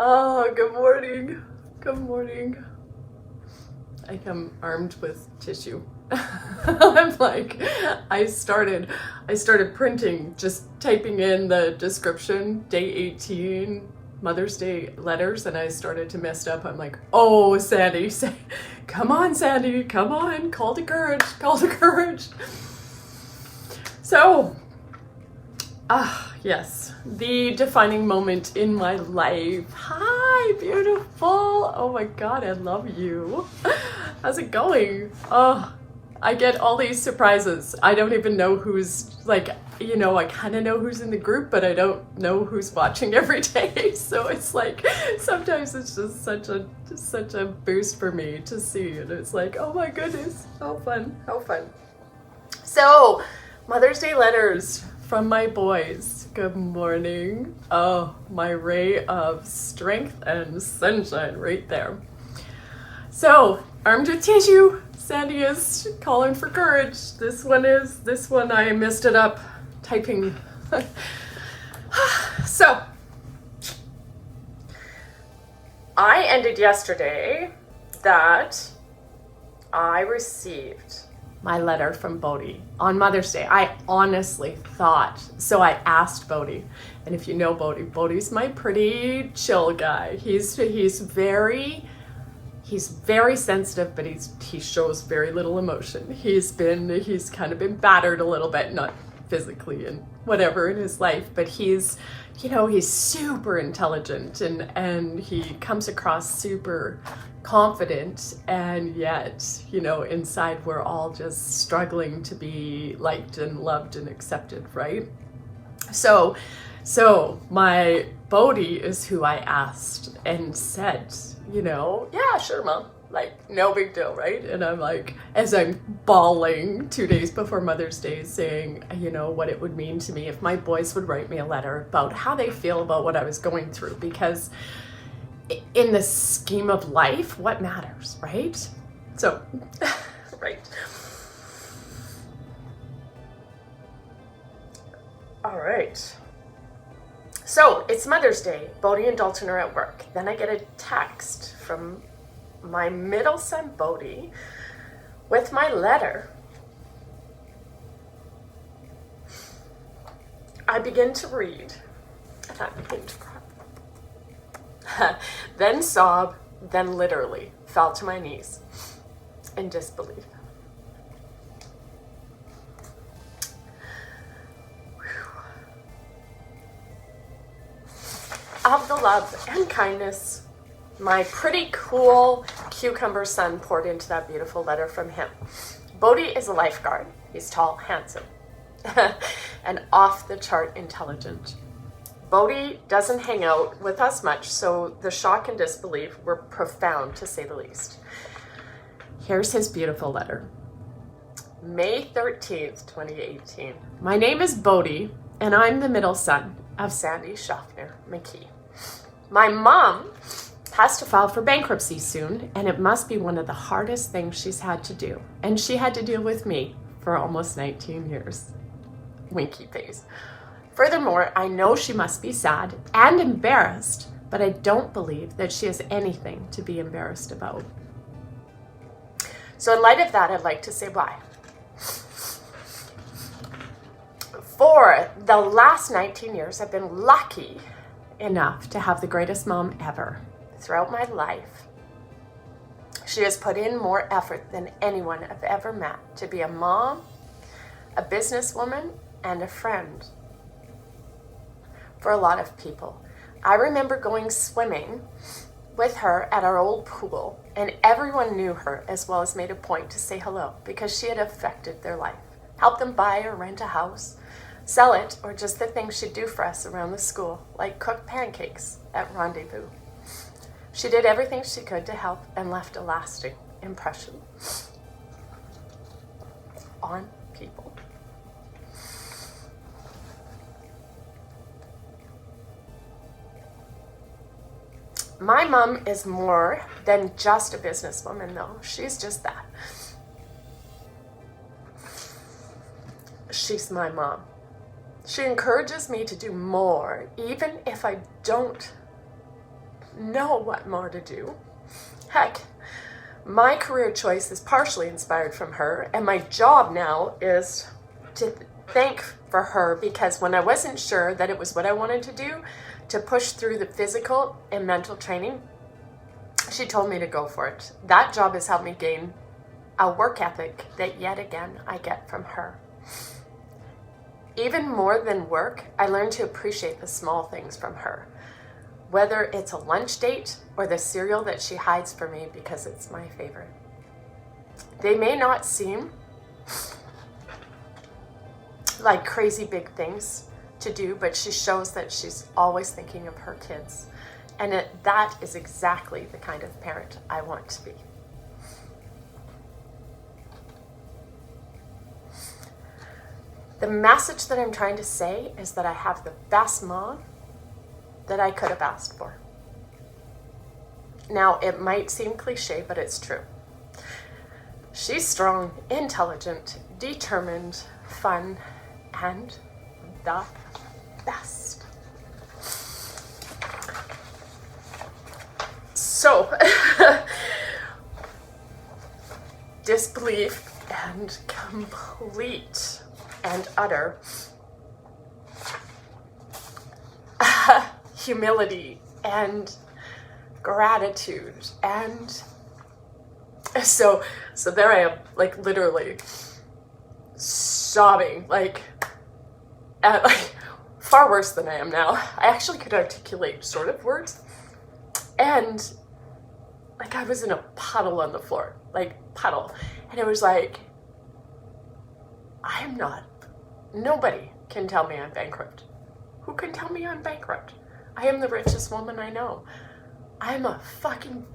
Oh, good morning. Good morning. I come armed with tissue. I'm like, I started printing, just typing in the description, day 18, Mother's Day letters, and I started to mess up. I'm like, oh, Sandy, come on, Sandy, come on, call to courage, call to courage. So, yes, the defining moment in my life. Hi, beautiful. Oh my God, I love you. How's it going? Oh, I get all these surprises. I don't even know who's like, I kind of know who's in the group, but I don't know who's watching every day. So it's like, sometimes it's just such a boost for me to see. And it's like, oh my goodness, how fun, how fun. So, Mother's Day letters from my boys. Good morning. Oh, my ray of strength and sunshine right there. So, armed with tissue, Sandy is calling for courage. This one I messed it up typing. So, I ended yesterday that I received my letter from Bodhi on Mother's Day. I honestly thought, so I asked Bodhi, and if you know Bodhi, Bodhi's my pretty chill guy. He's very sensitive, but he shows very little emotion. He's kind of been battered a little bit, not physically and whatever in his life, but he's super intelligent and he comes across super confident, and yet, inside we're all just struggling to be liked and loved and accepted, right? So my Bodhi is who I asked and said, yeah, sure, Mom. Like, no big deal, right? And I'm like, as I'm bawling 2 days before Mother's Day, saying, what it would mean to me if my boys would write me a letter about how they feel about what I was going through. Because in the scheme of life, what matters, right? So, right. All right. So it's Mother's Day. Bodhi and Dalton are at work. Then I get a text from my middle son, Bodhi, with my letter. I begin to read, and I begin to cry. Then sob, then literally fell to my knees in disbelief. Of the love and kindness my pretty cool cucumber son poured into that beautiful letter from him. Bodhi is a lifeguard. He's tall, handsome, and off the chart intelligent. Bodhi doesn't hang out with us much, so the shock and disbelief were profound, to say the least. Here's his beautiful letter. May 13th, 2018. My name is Bodhi, and I'm the middle son of Sandy Schaffner McKee. My mom has to file for bankruptcy soon, and it must be one of the hardest things she's had to do. And she had to deal with me for almost 19 years. Winky face. Furthermore, I know she must be sad and embarrassed, but I don't believe that she has anything to be embarrassed about. So in light of that, I'd like to say why. For the last 19 years, I've been lucky enough to have the greatest mom ever. Throughout my life, she has put in more effort than anyone I've ever met to be a mom, a businesswoman, and a friend for a lot of people. I remember going swimming with her at our old pool, and everyone knew her as well as made a point to say hello because she had affected their life, helped them buy or rent a house, sell it, or just the things she'd do for us around the school, like cook pancakes at Rendezvous. She did everything she could to help and left a lasting impression on people. My mom is more than just a businesswoman, though. She's just that. She's my mom. She encourages me to do more, even if I don't know what more to do. Heck, my career choice is partially inspired from her, and my job now is to thank for her, because when I wasn't sure that it was what I wanted to do, to push through the physical and mental training, she told me to go for it. That job has helped me gain a work ethic that yet again I get from her. Even more than work, I learned to appreciate the small things from her. Whether it's a lunch date or the cereal that she hides for me because it's my favorite. They may not seem like crazy big things to do, but she shows that she's always thinking of her kids. And that is exactly the kind of parent I want to be. The message that I'm trying to say is that I have the best mom that I could have asked for. Now, it might seem cliche, but it's true. She's strong, intelligent, determined, fun, and the best. So, disbelief and complete and utter humility and gratitude. And so there I am, like literally sobbing, like far worse than I am now. I actually could articulate sort of words, and like I was in a puddle on the floor, like puddle, and it was like, nobody can tell me I'm bankrupt. Who can tell me I'm bankrupt? I am the richest woman I know. I'm a fucking,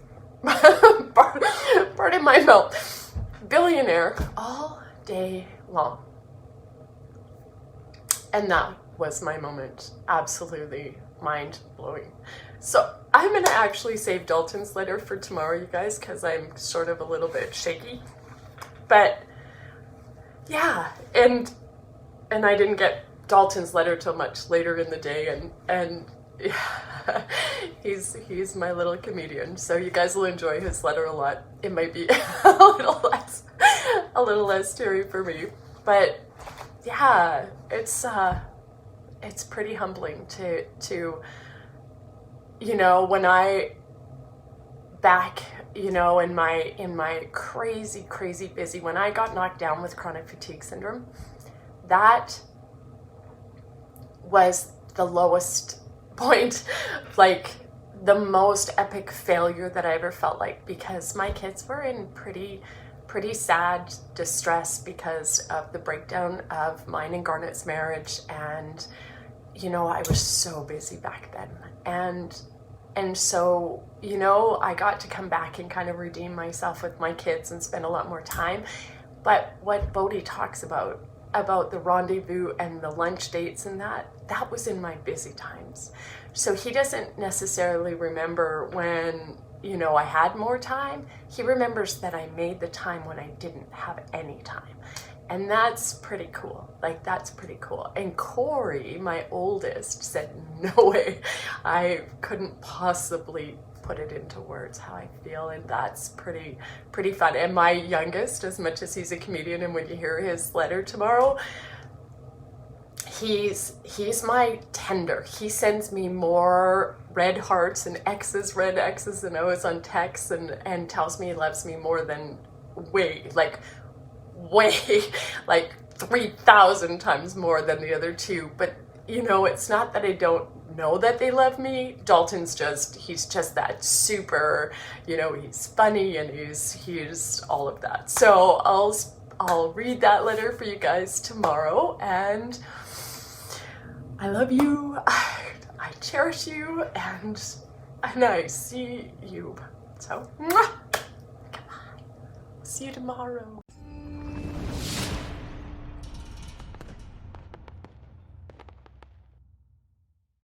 pardon my mouth, billionaire all day long. And that was my moment. Absolutely mind-blowing. So I'm going to actually save Dalton's letter for tomorrow, you guys, because I'm sort of a little bit shaky. But yeah, and I didn't get Dalton's letter till much later in the day, and yeah, he's my little comedian, so you guys will enjoy his letter a lot. It might be a little less teary for me, but yeah, it's pretty humbling to you know, when I back, you know, in my crazy busy, when I got knocked down with chronic fatigue syndrome, that was the lowest point, like the most epic failure that I ever felt like, because my kids were in pretty sad distress because of the breakdown of mine and Garnet's marriage. And you know, I was so busy back then, and so, you know, I got to come back and kind of redeem myself with my kids and spend a lot more time. But what Bodhi talks about the rendezvous and the lunch dates and that was in my busy times. So he doesn't necessarily remember when, you know, I had more time. He remembers that I made the time when I didn't have any time. And that's pretty cool. Like, that's pretty cool. And Corey, my oldest, said, no way, I couldn't possibly put it into words how I feel. And that's pretty fun. And my youngest, as much as he's a comedian, and when you hear his letter tomorrow, he's my tender. He sends me more red hearts and X's, red X's and O's on text, and tells me he loves me more than way, like 3,000 times more than the other two. But you know, it's not that I don't know that they love me. Dalton's he's just that super, you know, he's funny and he's all of that. So I'll read that letter for you guys tomorrow, and I love you, I cherish you, and I see you. So, mwah! Goodbye. See you tomorrow.